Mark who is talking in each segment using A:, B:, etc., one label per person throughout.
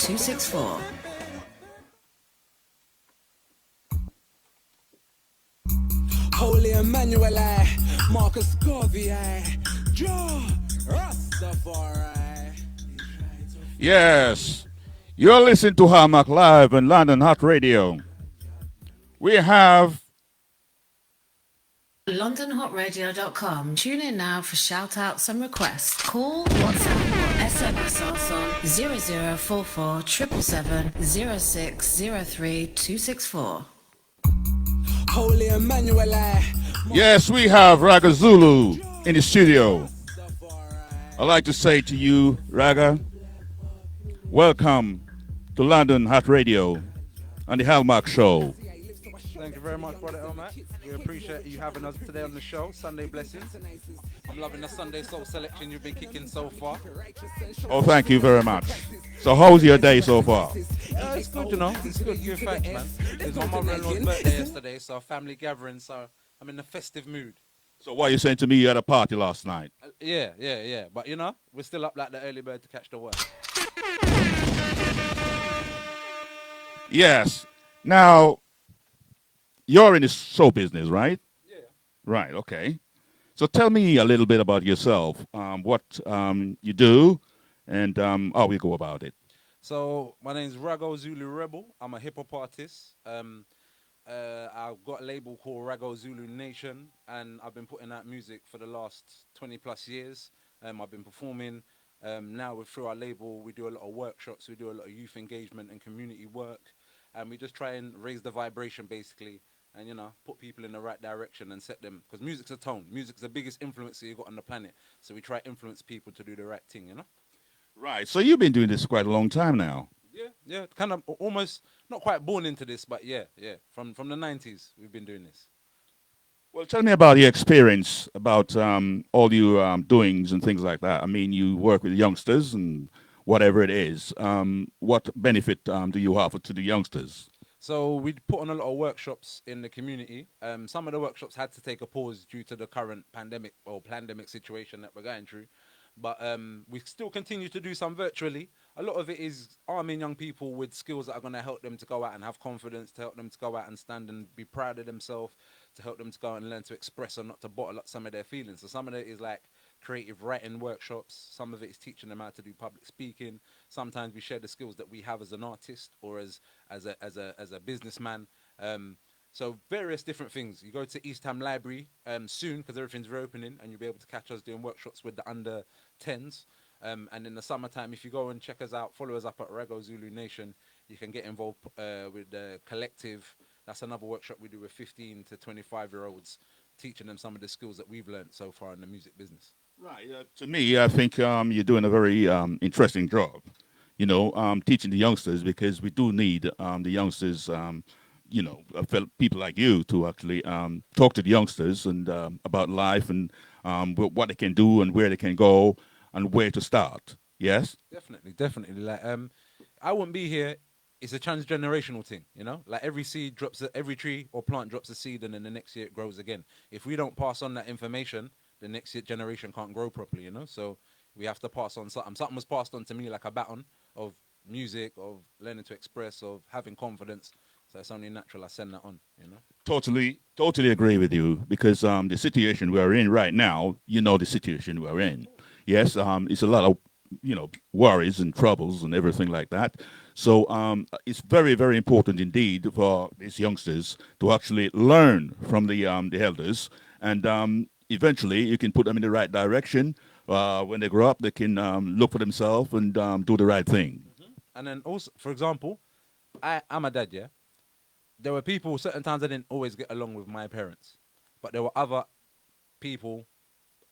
A: 264.
B: Holy Emmanuel, Marcus Garvey, Joe Rastafari.
C: Yes, you're listening to Harmac Live on London Hot Radio. We have
A: LondonHotRadio.com. Tune in now for shout outs and requests. Call, WhatsApp, or SMS us on 0044 777 0603 264.
B: Holy Emmanuel,
C: Yes, we have Raggo Zulu in the studio. I'd like to say to you, Ragga, welcome to London Hot Radio on the Hallmark Show.
D: Thank you very much, Brother Elmac. We appreciate you having us today on the show. Sunday Blessings. I'm loving the Sunday Soul selection you've been kicking so far.
C: Oh, thank you very much. So how's your day so far?
D: It's good, you know. It's good. Give thanks, man. It was my mother-in-law's birthday yesterday, so family gathering, so I'm in a festive mood.
C: So what are you saying to me? You had a party last night?
D: Yeah. But, you know, we're still up like the early bird to catch the worm.
C: Yes. Now, you're in the show business, right?
D: Yeah.
C: Right, okay. So tell me a little bit about yourself, what you do, and how we go about it.
D: So my name's Raggo Zulu Rebel. I'm a hip-hop artist. I've got a label called Raggo Zulu Nation, and I've been putting out music for the last 20-plus years. I've been performing. Now through our label, we do a lot of workshops. We do a lot of youth engagement and community work. And we just try and raise the vibration, basically, and, you know, put people in the right direction and set them. Because music's a tone. Music's the biggest influencer you've got on the planet. So we try to influence people to do the right thing, you know?
C: Right. So you've been doing this quite a long time now.
D: Yeah. Kind of almost, not quite born into this, but yeah. From the 90s, we've been doing this.
C: Well, tell me about your experience, about all your doings and things like that. I mean, you work with youngsters and whatever it is. What benefit do you offer to the youngsters?
D: So we put on a lot of workshops in the community. Some of the workshops had to take a pause due to the current pandemic or pandemic situation that we're going through. But we still continue to do some virtually. A lot of it is arming young people with skills that are going to help them to go out and have confidence, to help them to go out and stand and be proud of themselves, to help them to go and learn to express and not to bottle up some of their feelings. So some of it is like creative writing workshops. Some of it is teaching them how to do public speaking. Sometimes we share the skills that we have as an artist or as a businessman. So various different things. You go to East Ham Library soon because everything's reopening, and you'll be able to catch us doing workshops with the under 10s. And in the summertime, if you go and check us out, follow us up at Raggo Zulu Nation, you can get involved with the collective. That's another workshop we do with 15 to 25-year-olds, teaching them some of the skills that we've learned so far in the music business.
C: Right. To me, I think you're doing a very interesting job, you know, teaching the youngsters, because we do need the youngsters, people like you to actually talk to the youngsters and about life and what they can do and where they can go and where to start. Yes?
D: Definitely. Like, I wouldn't be here. It's a transgenerational thing, you know? Like every tree or plant drops a seed, and then the next year it grows again. If we don't pass on that information, the next generation can't grow properly, you know? So we have to pass on something. Something was passed on to me like a baton of music, of learning to express, of having confidence. So it's only natural I send that on, you know?
C: Totally agree with you, because the situation we're in right now, you know, the situation we're in. Yes, it's a lot of, worries and troubles and everything like that. So it's very, very important indeed for these youngsters to actually learn from the elders, and eventually you can put them in the right direction. When they grow up, they can look for themselves and do the right thing.
D: And then also, for example, I'm a dad, yeah? There were people, certain times I didn't always get along with my parents, but there were other people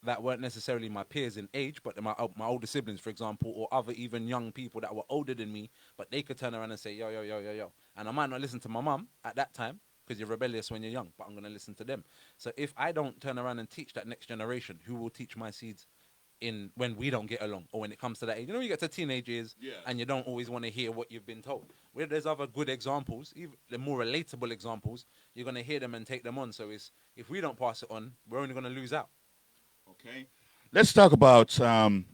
D: that weren't necessarily my peers in age, but my older siblings, for example, or other even young people that were older than me, but they could turn around and say, yo. And I might not listen to my mum at that time, because you're rebellious when you're young, but I'm going to listen to them. So if I don't turn around and teach that next generation, who will teach my seeds in when we don't get along, or when it comes to that age? You know, you get to teenage years, and you don't always want to hear what you've been told. Where there's other good examples, even the more relatable examples, you're going to hear them and take them on. So if we don't pass it on, we're only going to lose out.
C: Okay. Let's talk about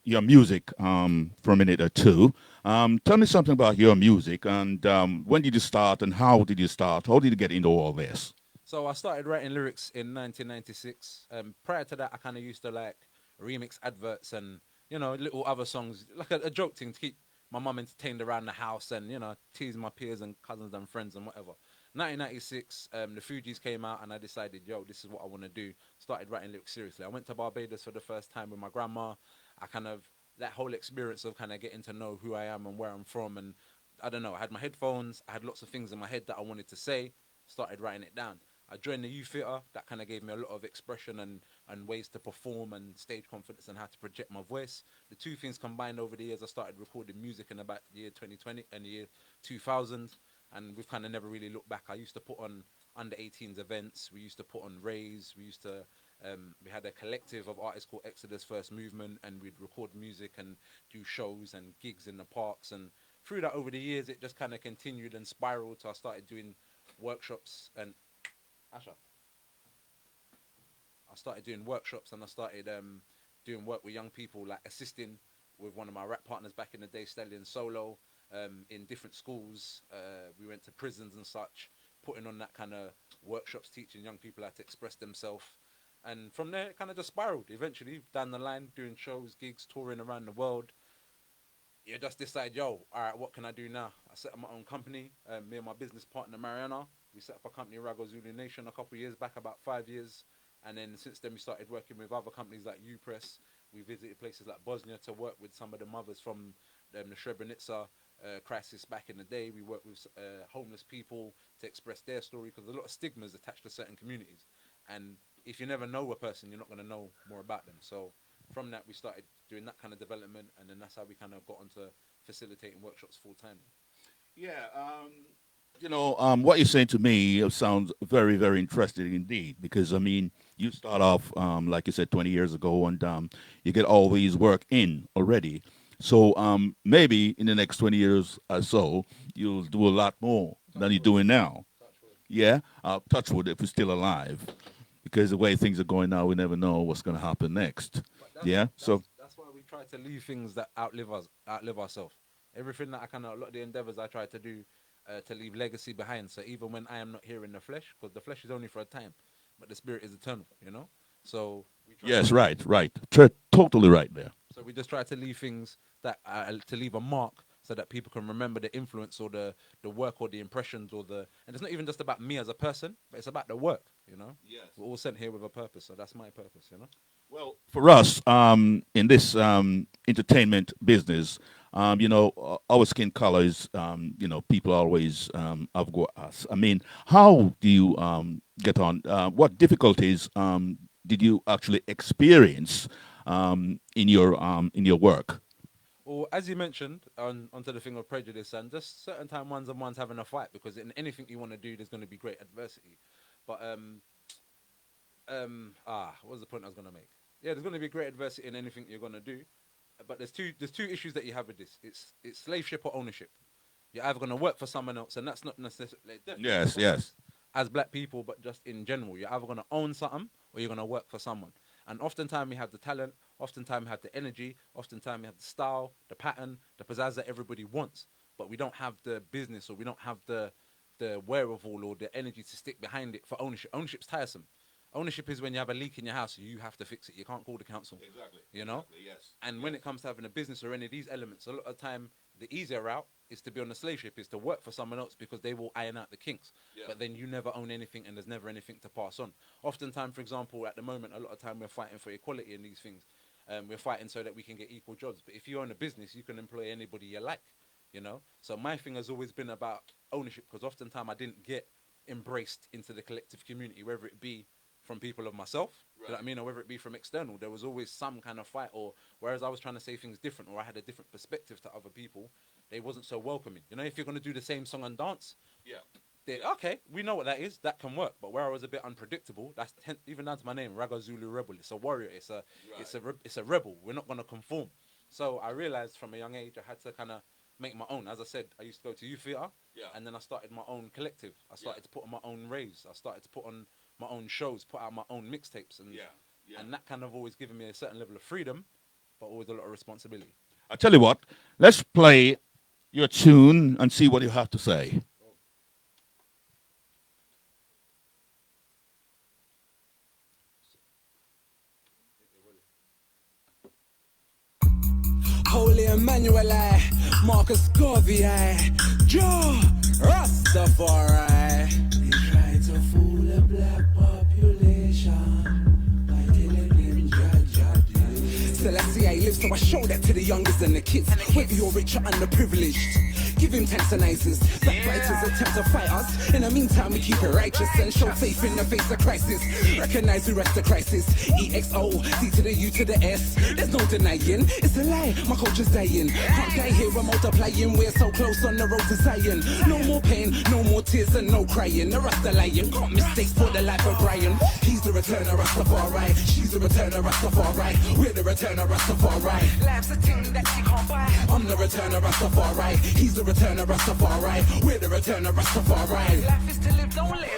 C: your music for a minute or two. Tell me something about your music and when did you start and how did you start? How did you get into all this?
D: So I started writing lyrics in 1996. Prior to that, I kind of used to like remix adverts and little other songs, like a joke thing to keep my mum entertained around the house and tease my peers and cousins and friends and whatever. 1996, the Fugees came out and I decided, yo, this is what I want to do. Started writing lyrics seriously. I went to Barbados for the first time with my grandma. I kind of that whole experience of kind of getting to know who I am and where I'm from and I don't know. I had my headphones. I had lots of things in my head that I wanted to say. Started writing it down. I joined the youth theatre. That kind of gave me a lot of expression and ways to perform and stage confidence and how to project my voice. The two things combined over the years, I started recording music in about the year 2020 and the year 2000. And we've kind of never really looked back. I used to put on under 18s events. We used to put on raves. We had a collective of artists called Exodus First Movement, and we'd record music and do shows and gigs in the parks. And through that, over the years, it just kind of continued and spiraled. So I started doing workshops and Asha. I started doing workshops and I started doing work with young people, like assisting with one of my rap partners back in the day, Stallion Solo, in different schools. We went to prisons and such, putting on that kind of workshops, teaching young people how to express themselves. And from there, it kind of just spiraled. Eventually, down the line, doing shows, gigs, touring around the world. You just decide, yo, all right, what can I do now? I set up my own company. Me and my business partner, Mariana, we set up a company, Raggo Zulu Nation, a couple of years back, about 5 years. And then since then, we started working with other companies like Upress. We visited places like Bosnia to work with some of the mothers from the Srebrenica crisis back in the day. We worked with homeless people to express their story because there's a lot of stigmas attached to certain communities. And if you never know a person, you're not going to know more about them. So from that, we started doing that kind of development, and then that's how we kind of got onto facilitating workshops full time.
C: Yeah, what you're saying to me sounds very, very interesting indeed. Because I mean, you start off, like you said, 20 years ago, and you get all these work in already. So maybe in the next 20 years or so, you'll do a lot more than you're doing now. Yeah, touch wood if we're still alive, because the way things are going now, we never know what's going to happen next.
D: But that's
C: Yeah, so
D: that's why we try to leave things that outlive us, outlive ourselves. Everything that I kind of, a lot of the endeavors I try to do to leave legacy behind. So even when I am not here in the flesh, because the flesh is only for a time, but the spirit is eternal. So we try
C: yes,
D: to.
C: right, right, totally right there.
D: So we just try to leave things that to leave a mark so that people can remember the influence or the work or the impressions or the and it's not even just about me as a person, but it's about the work.
C: Yes.
D: We're all sent here with a purpose, so that's my purpose.
C: Well, for us, in this entertainment business, our skin color is, people always have got us. I mean, how do you get on? What difficulties did you actually experience in your work?
D: Well, as you mentioned, onto the thing of prejudice and just certain time ones and ones having a fight because in anything you want to do, there's going to be great adversity. But what was the point I was going to make? Yeah, there's going to be great adversity in anything you're going to do. But there's two issues that you have with this. It's slaveship or ownership. You're either going to work for someone else, and that's not necessarily
C: Yes, yes.
D: as black people, but just in general. You're either going to own something or you're going to work for someone. And oftentimes we have the talent, oftentimes we have the energy, oftentimes we have the style, the pattern, the pizzazz that everybody wants, but we don't have the business or we don't have the wherewithal or the energy to stick behind it for ownership. Ownership's tiresome. Ownership is when you have a leak in your house, you have to fix it. You can't call the council.
C: Exactly.
D: Exactly,
C: Yes.
D: And when it comes to having a business or any of these elements, a lot of the time the easier route is to be on the slave ship, is to work for someone else because they will iron out the kinks.
C: Yeah.
D: But then you never own anything and there's never anything to pass on. Oftentimes, for example, at the moment, a lot of time we're fighting for equality in these things. We're fighting so that we can get equal jobs. But if you own a business, you can employ anybody you like. So my thing has always been about ownership because oftentimes I didn't get embraced into the collective community, whether it be from people of myself, you know what I mean, or whether it be from external. There was always some kind of fight, or whereas I was trying to say things different, or I had a different perspective to other people, they wasn't so welcoming. If you're going to do the same song and dance,
C: Yeah.
D: okay, we know what that is, that can work. But where I was a bit unpredictable, even down to my name, Raggo Zulu Rebel. It's a warrior. It's a rebel. We're not going to conform. So I realized from a young age I had to kind of make my own. As I said, I used to go to youth theatre,
C: Yeah.
D: and then I started my own collective. I started to put on my own raves. I started to put on my own shows, put out my own mixtapes, and
C: Yeah.
D: and that kind of always given me a certain level of freedom, but always a lot of responsibility.
C: I tell you what, let's play your tune and see what you have to say.
B: Holy Emmanuel, I, Marcus Garvey, I, Joe, Rastafari. They try to fool the black population by telling them Jah. Celestia, I live, so I show that to the youngest and the kids. Whether you're rich or underprivileged, give him tantanizers. Backbiters attempt to fight us. In the meantime, we keep it righteous and show faith in the face of crisis. Recognize we rest the crisis. EXO, D to the U to the S. There's no denying, it's a lie. My culture's dying. Can't die here, we're multiplying. We're so close on the road to Zion. No more pain, no more tears, and no crying. The Rasta lion, got mistakes for the life of Brian. He's the return of Rastafari. She's the return of Rastafari. We're the return of Rastafari. Life's a thing that she can't buy. I'm the return of Rastafari. He's the return of Rastafari. We're the return of Rastafari. Life is to live, don't live.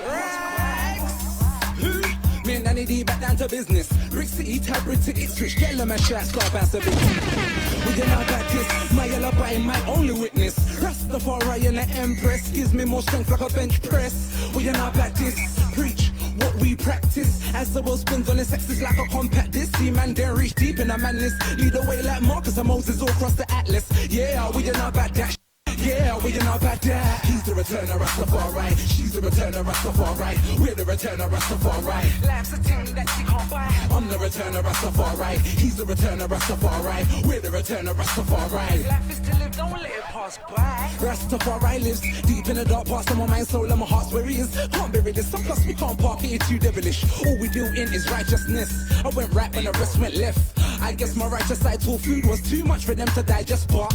B: Me and Danny D back down to business. Brick City, tab brick to Ipswich. Get them a shot, start pass a bit. We are not like this. My yellow by my only witness. Rastafari and the Empress gives me more strength like a bench press. We are not like this. Preach what we practice. As the world spins on its axis like a compact disc. See man, then reach deep in a madness. Lead the way like Marcus and Moses all across the atlas. Yeah, we are not about that. Yeah, we are not about that. He's the return of Rastafari. She's the return of Rastafari. We're the return of Rastafari. Life's a thing that she can't buy. I'm the return of Rastafari. He's the return of Rastafari. We're the return of Rastafari. Life is to live, don't let it pass by. Rastafari lives deep in the dark past of my mind, soul, and my heart's where he is. Can't bury this, some plus we can't park it, it's too devilish. All we do in is righteousness. I went right when the rest went left. I guess my righteous side told food was too much for them to digest, but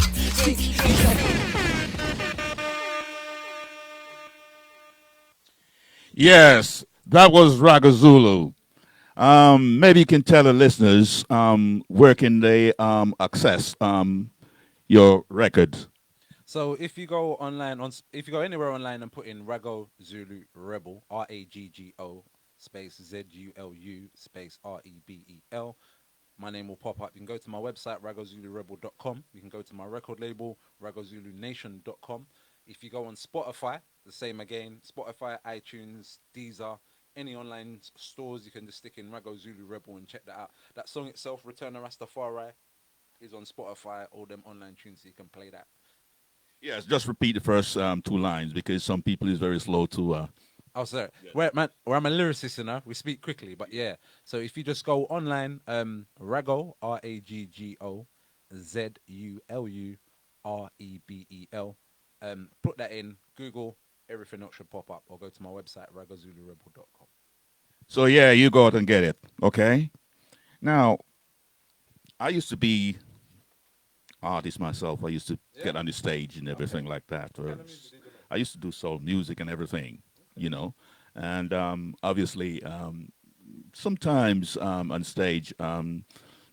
C: Yes, that was Raggo Zulu. Maybe you can tell the listeners where can they access your record.
D: So if you go online if you go anywhere online and put in Raggo Zulu Rebel, Raggo space ZULU space REBEL, my name will pop up. You can go to my website, raggozulurebel.com. You can go to my record label, raggozulunation.com. If you go on Spotify, the same again, Spotify, iTunes, Deezer, any online stores, you can just stick in Raggo Zulu Rebel and check that out. That song itself, Return of Rastafari, is on Spotify, all them online tunes, so you can play that.
C: Yes, just repeat the first two lines because some people is very slow to.
D: Oh, sorry. Yeah. Where I'm a lyricist, you know, we speak quickly, but yeah. So if you just go online, Raggo, Raggo ZULUREBEL, put that in Google, everything else should pop up, or go to my website, raggozulurebel.com.
C: So yeah, you go out and get it. Okay. Now, I used to be artist myself. I used to get on the stage and everything like that. I used to do soul music and everything, you know. And obviously, sometimes on stage,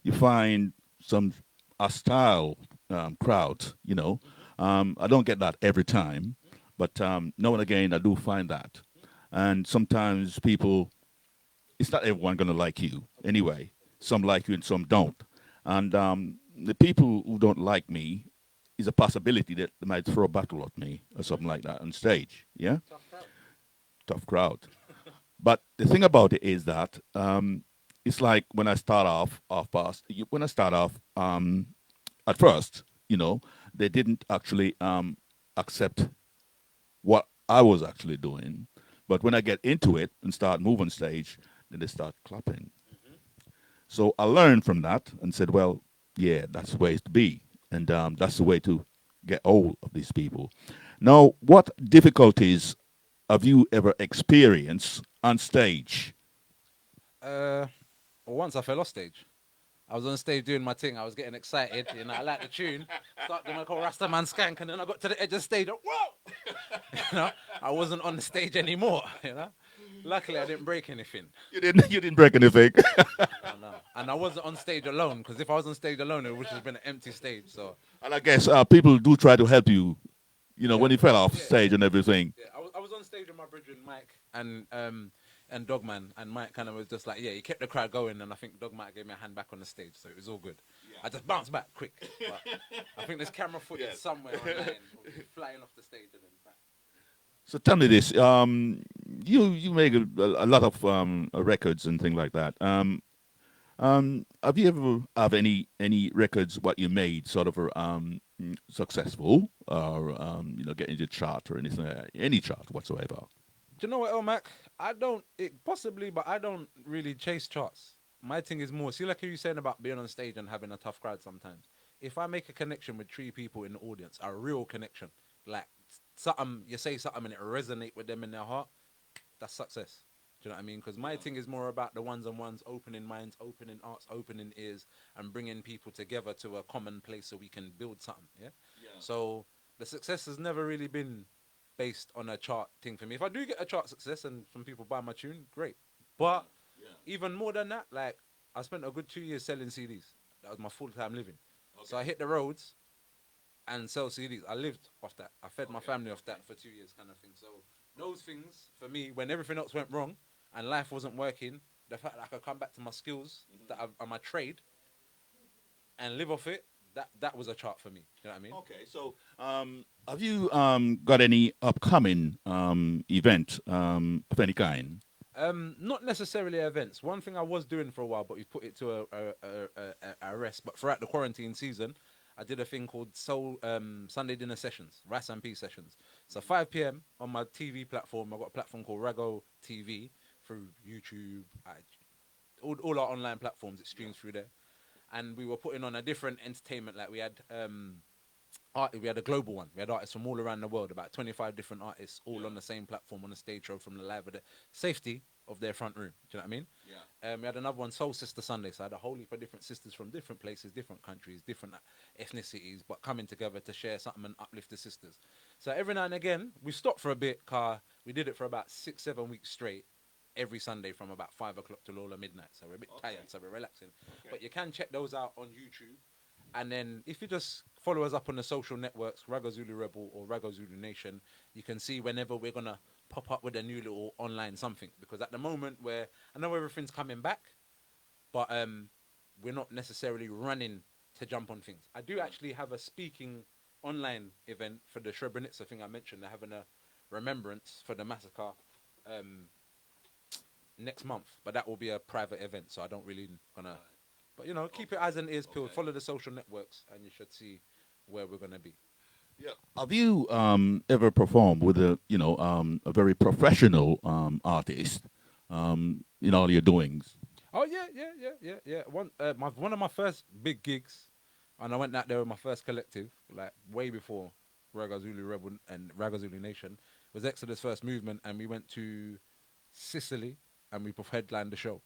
C: you find some hostile crowd, you know. I don't get that every time, but now and again, I do find that. And sometimes people, it's not everyone going to like you anyway. Some like you and some don't. And the people who don't like me is a possibility that they might throw a battle at me or something like that on stage. Yeah? Tough crowd. But the thing about it is that it's like when I start off at first, you know, they didn't actually accept what I was actually doing. But when I get into it and start moving stage, then they start clapping. So I learned from that and said, well, yeah, that's the way to be. And that's the way to get hold of these people. Now, what difficulties have you ever experienced on stage?
D: Once I fell off stage. I was on stage doing my thing. I was getting excited. You know, I like the tune. Started doing my call Rastaman Skank, and then I got to the edge of the stage. Whoa! You know, I wasn't on the stage anymore. You know, luckily I didn't break anything.
C: You didn't break anything.
D: No. And I wasn't on stage alone, because if I was on stage alone, it would have been an empty stage. So.
C: And I guess people do try to help you. You know, when you fell off stage and everything.
D: Yeah, I was on stage with my brethren Mike, and and Dogman, and Mike kind of was just like, yeah, he kept the crowd going, and I think Dogman gave me a hand back on the stage, so it was all good. I just bounced back quick, but I think there's camera footage somewhere online of me flying off the stage and then back.
C: So tell me this: you make a lot of records and things like that. Have you ever have any records what you made sort of successful or getting the chart or anything, any chart whatsoever?
D: Do you know what, Mac? I don't, it possibly, but I don't really chase charts. My thing is more, see, like you were saying about being on stage and having a tough crowd sometimes. If I make a connection with three people in the audience, a real connection, like something, you say something and it resonate with them in their heart, that's success. Do you know what I mean? Because my thing is more about the ones on ones, opening minds, opening hearts, opening ears, and bringing people together to a common place so we can build something. Yeah. So the success has never really been based on a chart thing for me. If I do get a chart success and some people buy my tune, great. But even more than that, like I spent a good 2 years selling CDs. That was my full time living. So I hit the roads and sell CDs. I lived off that. I fed my family off that for 2 years, kind of thing. So those things for me, when everything else went wrong and life wasn't working, the fact that I could come back to my skills, that are my trade, and live off it, that was a chart for me. You know what I mean?
C: Okay, so have you got any upcoming event of any kind?
D: Not necessarily events. One thing I was doing for a while, but we put it to a rest. But throughout the quarantine season, I did a thing called Sunday dinner sessions, rice and peas sessions. So 5 p.m. on my TV platform. I've got a platform called Raggo TV through YouTube, all our online platforms. It streams through there, and we were putting on a different entertainment. Like we had we had a global one. We had artists from all around the world, about 25 different artists, all on the same platform on the stage show from the live of the safety of their front room. Do you know what I mean? We had another one, Soul Sister Sunday. So I had a whole heap of different sisters from different places, different countries, different ethnicities, but coming together to share something and uplift the sisters. So every now and again, we stopped for a bit, car. We did it for about 6-7 weeks straight, every Sunday from about 5 o'clock till all of midnight. So we're a bit tired, so we're relaxing. But you can check those out on YouTube. And then if you just follow us up on the social networks, Raggo Zulu Rebel or Raggo Zulu Nation, you can see whenever we're going to pop up with a new little online something. Because at the moment, where I know everything's coming back, but we're not necessarily running to jump on things. I do actually have a speaking online event for the Srebrenica thing I mentioned. They're having a remembrance for the massacre next month. But that will be a private event, so I don't really going to... But, you know, keep your eyes and ears peeled. Follow the social networks, and you should see where we're going to be.
C: Yeah. Have you ever performed with a a very professional artist in all your doings?
D: Oh yeah. One of my first big gigs, and I went out there with my first collective, like way before Raggo Zulu Rebel and Raggo Zulu Nation, was Exodus First Movement, and we went to Sicily and we headlined the show.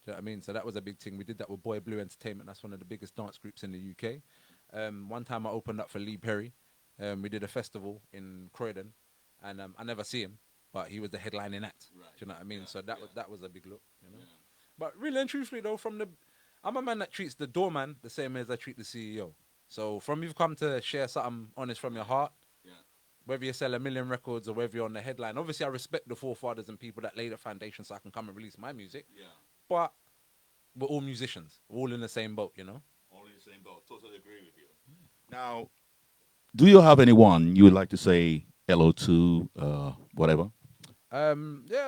D: Do you know what I mean? So that was a big thing. We did that with Boy Blue Entertainment. That's one of the biggest dance groups in the UK. One time I opened up for Lee Perry. We did a festival in Croydon, and I never see him, but he was the headlining act. Right. Do you know what I mean? So that was a big look, you know. Yeah. But really and truthfully though, I'm a man that treats the doorman the same as I treat the CEO. So from you've come to share something honest from your heart, whether you sell 1 million records or whether you're on the headline. Obviously, I respect the forefathers and people that laid the foundation so I can come and release my music. Yeah. But we're all musicians. We're all in the same boat, you know?
C: All in the same boat. Totally agree with you. Now, do you have anyone you would like to say hello to, whatever?
D: I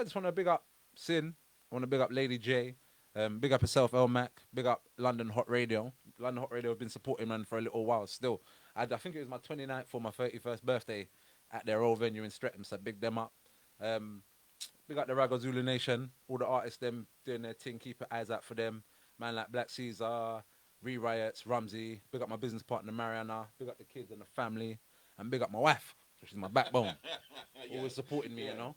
D: just want to big up Sin. I want to big up Lady J. Big up yourself, El Mac. Big up London Hot Radio. London Hot Radio have been supporting man for a little while still. I think it was my 29th for my 31st birthday at their old venue in Streatham, so big them up. Big up the Raggo Zulu Nation, all the artists them doing their thing, keep your eyes out for them. Man like Black Caesar, Riots, Rumsey. Big up my business partner Mariana. Big up the kids and the family. And big up my wife, she's my backbone. Always supporting me, you know.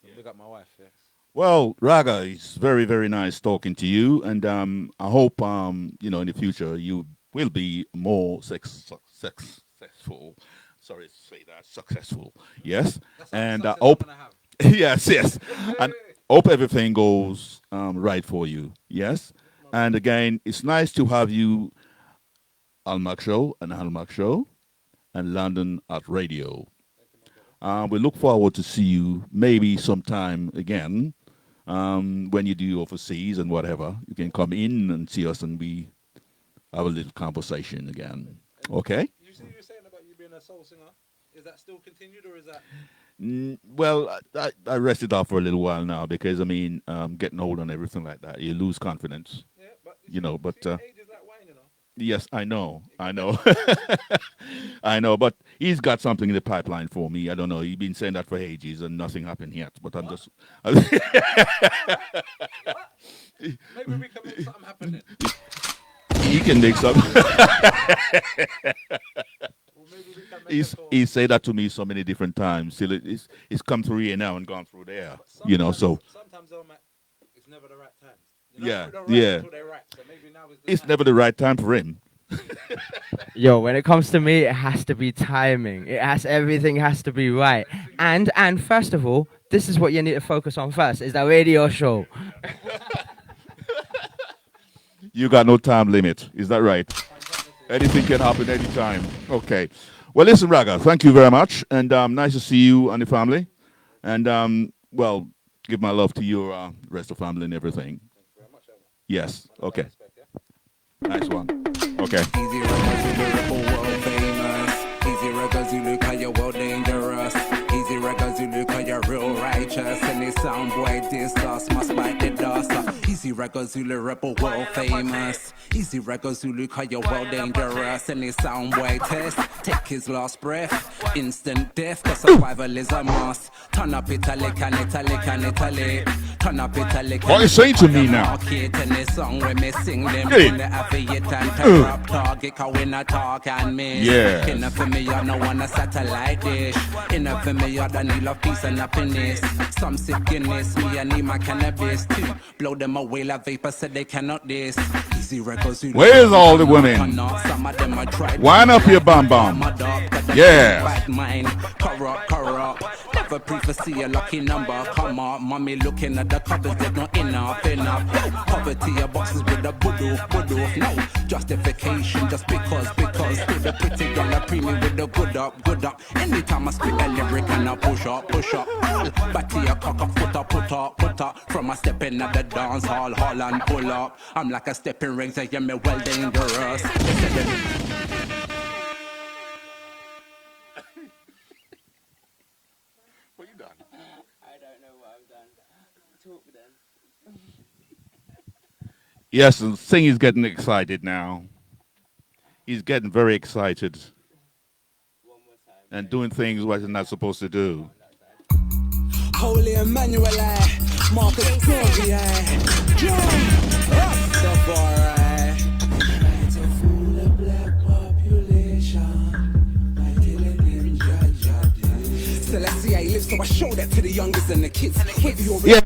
D: So big up my wife, yes.
C: Well, Raga, it's very, very nice talking to you, and I hope in the future you will be more successful. Sorry to say that, successful. Yes, and I hope. yes, and hope everything goes right for you. Yes, and again, it's nice to have you, Almac Show and Almac Show, and London at Radio. We look forward to see you maybe sometime again. when you do overseas and whatever, you can come in and see us and we have a little conversation again. Okay?
D: You see, you were saying about you being a soul singer. Is that still continued, or is that?
C: Well, I rested off for a little while now because, I mean, getting old and everything like that, you lose confidence,
D: Yeah, but
C: but
D: age is like wine,
C: yes, I know. I know, but he's got something in the pipeline for me. I don't know. He's been saying that for ages and nothing happened yet, but I'm just.
D: Maybe we can make something happen then.
C: He can make something.
D: Or maybe we can make
C: He said that to me so many different times. Still, it's come through here now and gone through there. So
D: sometimes though, Matt, it's never the right time.
C: Yeah,
D: Right
C: yeah.
D: until they're right. So maybe now is the
C: It's
D: time.
C: never the right time for him.
E: Yo, when it comes to me, it has to be timing. Everything has to be right. And first of all, this is what you need to focus on first, is the radio show.
C: You got no time limit. Is that right? Anything can happen anytime. Okay. Well, listen, Ragga, thank you very much. And nice to see you and the family. And, well, give my love to your rest of the family and everything. Yes. Okay. Nice one. Okay.
B: Easy Raggo Zulu, world famous. Easy Raggo Zulu, 'cause you're world dangerous. Easy Raggo Zulu, 'cause you're real righteous. And this sound boy, this dust must bite the dust. Easy Raggo Zulu, rebel world famous. Easy Raggo Zulu, 'cause you're world dangerous. And this sound boy test, take his last breath. Instant death, 'cause survival is a must. Turn up Italy, can Italy, can Italy. Turn up Italy,
C: What are you saying to me now?
B: And this song when me sing them
C: Hey.
B: in the affiliate and tear up target, 'cause we not talk and miss.
C: Yes.
B: Enough for me, I no want a satellite dish. Enough for me, I don't need love, peace and happiness. Some sickness, me I need my cannabis too. Blow them away like vapor, said they cannot this. Easy Raggo Zulu.
C: Where's all the women?
B: Some of them I tried.
C: Wind up your bam bam. Yes.
B: Bad mind, corrupt. Never see a lucky number. Come on, mommy looking at the covers, there's not enough. Poverty your boxes with a budu. No justification, just because. To the pretty girl, I premium with the good up. Anytime I spit a lyric and I push up. Back to your cock up, put up. From a step in at the dance hall and pull up. I'm like a stepping ring, say me well dangerous.
C: What you done?
E: I don't know what I've done. Talk then.
C: Yes, and Sing is getting excited now. He's getting very excited
E: One more time.
C: and doing things what he's not supposed to do.
B: Holy Emmanuel, Marcus Garvey, John Rastafari. To fool the black population by killing him, judge. Celestia, he lives, so I show that to the youngest and the kids. Whether you're
C: Yeah.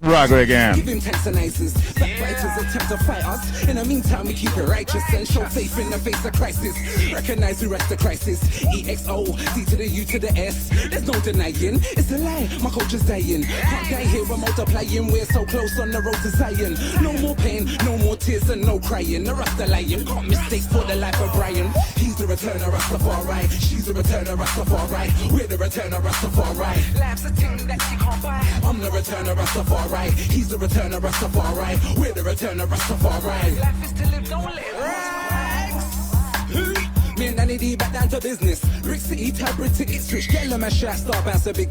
C: Ragga again.
B: Give him tensionizers. Backbiters attempt to fight us. In the meantime, we keep it righteous and show faith in the face of crisis. Recognize we rest the crisis. EXO, D to the U to the S. There's no denying. It's a lie. My culture's dying. Can't die here, we're multiplying. We're so close on the road to Zion. No more pain, no more tears, and no crying. The Rasta lion. Got mistakes for the life of Brian. He's the return of Rastafari. She's the return of Rastafari. We're the return of Rastafari. Life's a thing that you can't buy. I'm the return of Rastafari. He's the return of Rastafari. We're the return of Rastafari. Life is to live, don't live. Me and Danny D back down to business. Brick City, tab, Brick City, switch. Get them a shot, star, bounce a big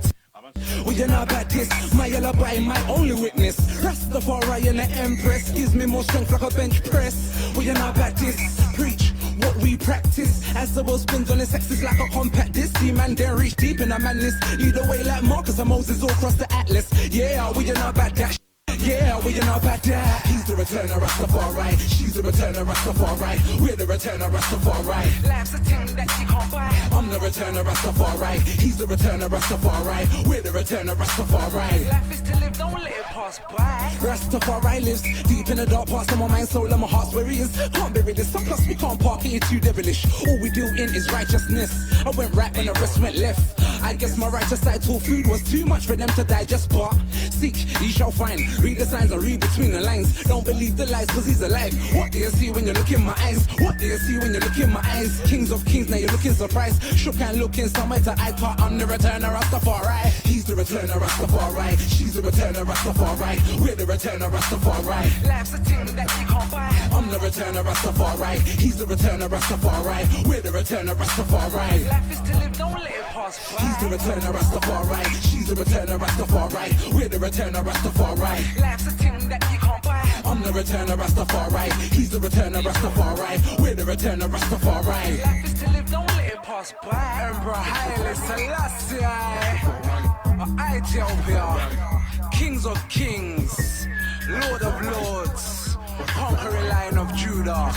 B: well, you know about this. My yellow boy, my only witness. Rastafari and the Empress gives me more strength like a bench press. Well, you know about this. Preach what we practice. As the world spins on the sexes like a compact disc. See man, then reach deep in a madness. Lead the way like Marcus and Moses all across the atlas. Yeah, well, you know about that. Yeah, well, you know about that. He's the return of Rastafari. She's the return of Rastafari. We're the return of Rastafari. Life's a thing that you can't buy. I'm the return of Rastafari. He's the return of Rastafari. We're the return of Rastafari. Life is to live, don't let it pass by. Rastafari lives deep in the dark parts of my mind, soul, and my heart's where he is. Can't bury this, some plus we can't park it, it's too devilish. All we do in is righteousness. I went right when the rest went left. I guess my righteous side told food was too much for them to digest, but seek, ye shall find. Read the signs and read between the lines. Don't believe the lies, cause he's alive. What do you see when you look in my eyes? What do you see when you look in my eyes? Kings of kings, now you're looking surprised. Shook and looking somewhere to eye part. I'm the returner, Rastafari. He's the returner, Rastafari. She's the returner, Rastafari. We're the returner, Rastafari. Life's a thing that you can't buy. I'm the returner, Rastafari. He's the returner, Rastafari. We're the returner, Rastafari. Life is to live, don't let it pass by. He's the returner, Rastafari. She's the returner, Rastafari. We're the returner, Rastafari. Life's a thing that you can't buy. I'm the returner, Rastafari. He's the returner, Rastafari. We're the returner, Rastafari. Life is to live, don't let it pass by. Emperor Haile Selassie, Ethiopia, Kings of Kings, Lord of Lords, conquering Lion of Judah.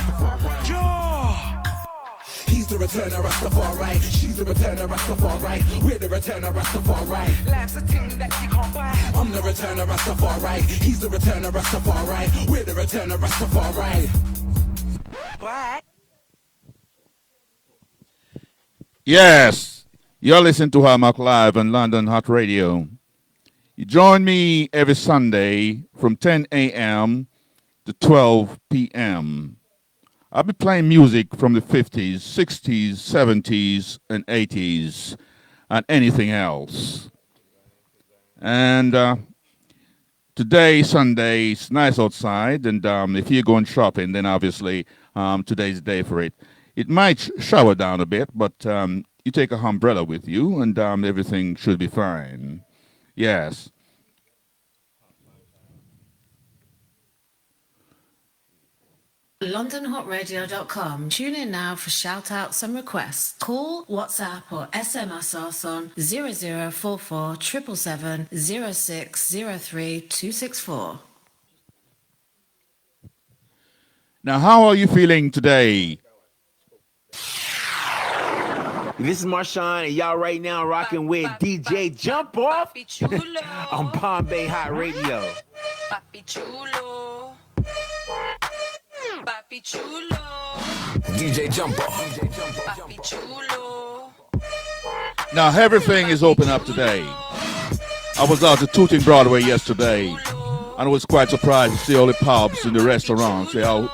B: He's the returner, Rastafari. She's the returner, Rastafari. We're the returner, Rastafari. Life's a thing that you can't buy. I'm the returner, Rastafari. He's the returner, Rastafari. We're the returner, Rastafari. Bye.
C: Yes, you're listening to Harmac Live on London Hot Radio. You join me every Sunday from 10 a.m. to 12 p.m. I'll be playing music from the 50s, 60s, 70s, and 80s, and anything else. And today, Sunday, it's nice outside, and if you're going shopping, then obviously today's the day for it. It might shower down a bit, but you take a umbrella with you, and everything should be fine. Yes.
A: LondonHotRadio.com. Tune in now for shout-outs and requests. Call, WhatsApp or SMS us on 0044 777 0603 264.
C: Now, how are you feeling today?
F: This is Marshawn, and y'all right now rocking with DJ Jump Off on Bombay Hot Radio.
G: Papi chulo. Papi chulo.
B: DJ Jump Off.
G: Papi chulo.
C: Now, everything is open up today. I was out to Tooting Broadway yesterday, and I was quite surprised to see all the pubs and the restaurants. They all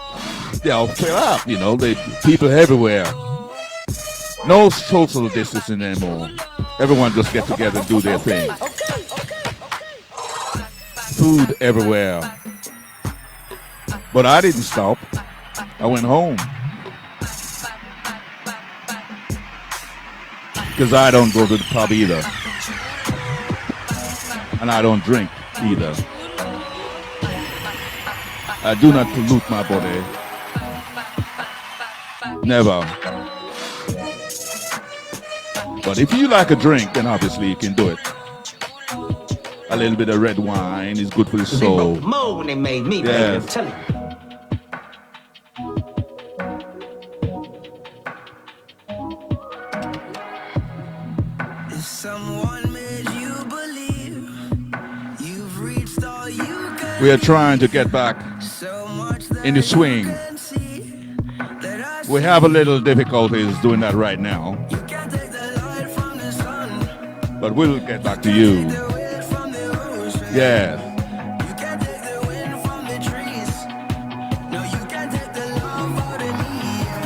C: fill up, you know, people everywhere. No social distancing anymore. Everyone just get together and do their thing. Food everywhere. But I didn't stop. I went home. Because I don't go to the pub either. And I don't drink either. I do not pollute my body. Never. But if you like a drink, then obviously you can do it. A little bit of red wine is good for the soul.
F: When they made me,
C: Yeah.
B: If someone made you believe you've reached all you can,
C: We are trying to get back
B: so much that
C: in the swing.
B: you can see that I
C: We have a little difficulties doing that right now.
B: can't take the light from the sun,
C: But we'll get back to you.
B: the wind from the ocean.
C: Yeah.
B: You can't take the wind from the trees. No, you can't take the love out of me.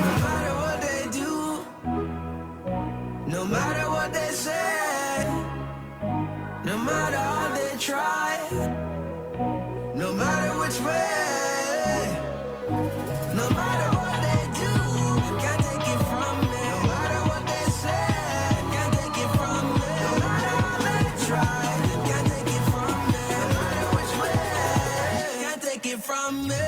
B: No matter what they do, no matter what they say, no matter how they try, no matter which way, no matter what they do, can't take it from me. No matter what they say, can't take it from me. No matter how they try, can't take it from me. No matter which way, can't take it from me.